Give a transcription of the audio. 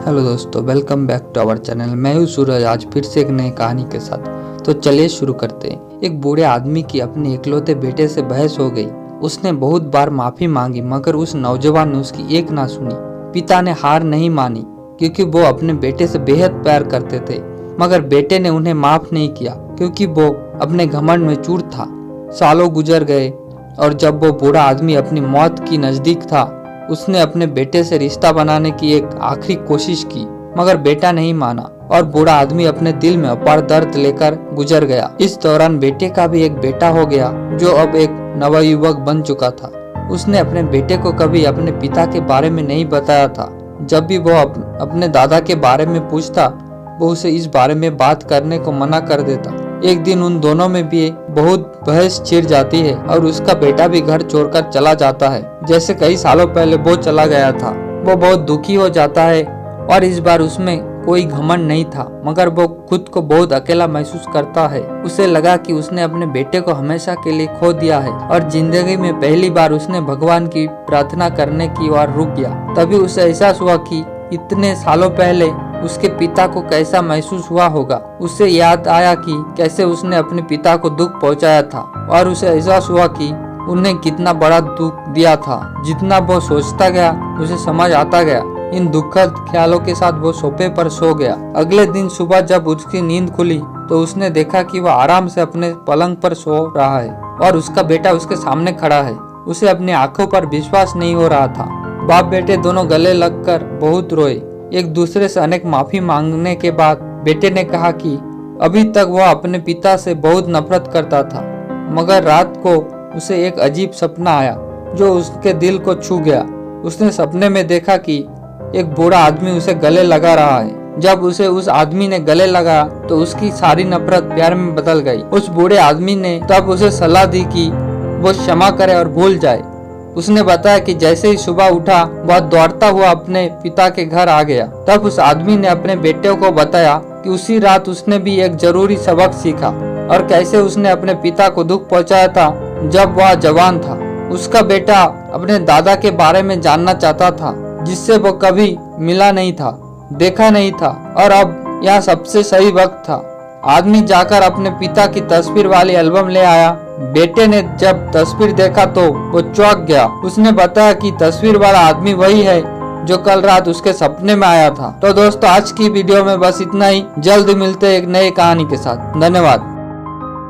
Hello दोस्तों, welcome back to our channel. मैं हूँ सूरज, आज फिर से एक नई कहानी के साथ। तो चलिए शुरू करते हैं। एक बूढ़े आदमी की अपने इकलौते बेटे से बहस हो गई। उसने बहुत बार माफी मांगी मगर उस नौजवान ने उसकी एक ना सुनी। पिता ने हार नहीं मानी क्योंकि वो अपने बेटे से बेहद प्यार करते थे, मगर बेटे ने उन्हें माफ नहीं किया क्योंकि वो अपने घमंड में चूर था। सालों गुजर गए और जब वो बूढ़ा आदमी अपनी मौत की नजदीक था, उसने अपने बेटे से रिश्ता बनाने की एक आखिरी कोशिश की, मगर बेटा नहीं माना और बूढ़ा आदमी अपने दिल में अपार दर्द लेकर गुजर गया। इस दौरान बेटे का भी एक बेटा हो गया जो अब एक नवयुवक बन चुका था। उसने अपने बेटे को कभी अपने पिता के बारे में नहीं बताया था। जब भी वो अपने दादा के बारे में पूछता, वो उसे इस बारे में बात करने को मना कर देता। एक दिन उन दोनों में भी बहुत बहस छिड़ जाती है और उसका बेटा भी घर छोड़कर चला जाता है, जैसे कई सालों पहले वो चला गया था। वो बहुत दुखी हो जाता है और इस बार उसमें कोई घमंड नहीं था, मगर वो खुद को बहुत अकेला महसूस करता है। उसे लगा कि उसने अपने बेटे को हमेशा के लिए खो दिया है और जिंदगी में पहली बार उसने भगवान की प्रार्थना करने की ओर रुक गया। तभी उसे एहसास हुआ कि इतने सालों पहले उसके पिता को कैसा महसूस हुआ होगा। उसे याद आया कि कैसे उसने अपने पिता को दुख पहुंचाया था और उसे एहसास हुआ कि उन्हें कितना बड़ा दुख दिया था। जितना वो सोचता गया उसे समझ आता गया। इन दुखद ख्यालों के साथ वो सोफे पर सो गया। अगले दिन सुबह जब उसकी नींद खुली तो उसने देखा कि वह आराम से अपने पलंग पर सो रहा है और उसका बेटा उसके सामने खड़ा है। उसे अपनी आंखों पर विश्वास नहीं हो रहा था। बाप बेटे दोनों गले लगकर बहुत रोए। एक दूसरे से अनेक माफी मांगने के बाद बेटे ने कहा कि अभी तक वह अपने पिता से बहुत नफरत करता था, मगर रात को उसे एक अजीब सपना आया जो उसके दिल को छू गया। उसने सपने में देखा कि एक बूढ़ा आदमी उसे गले लगा रहा है। जब उसे उस आदमी ने गले लगाया तो उसकी सारी नफरत प्यार में बदल गई। उस बूढ़े आदमी ने तब उसे सलाह दी कि वो क्षमा करे और भूल जाए। उसने बताया कि जैसे ही सुबह उठा वह दौड़ता हुआ अपने पिता के घर आ गया। तब उस आदमी ने अपने बेटे को बताया कि उसी रात उसने भी एक जरूरी सबक सीखा और कैसे उसने अपने पिता को दुख पहुंचाया था जब वह जवान था। उसका बेटा अपने दादा के बारे में जानना चाहता था, जिससे वो कभी मिला नहीं था, देखा नहीं था, और अब यह सबसे सही वक्त था। आदमी जाकर अपने पिता की तस्वीर वाली एल्बम ले आया। बेटे ने जब तस्वीर देखा तो वो चौंक गया। उसने बताया कि तस्वीर वाला आदमी वही है जो कल रात उसके सपने में आया था। तो दोस्तों, आज की वीडियो में बस इतना ही। जल्द मिलते हैं एक नई कहानी के साथ। धन्यवाद।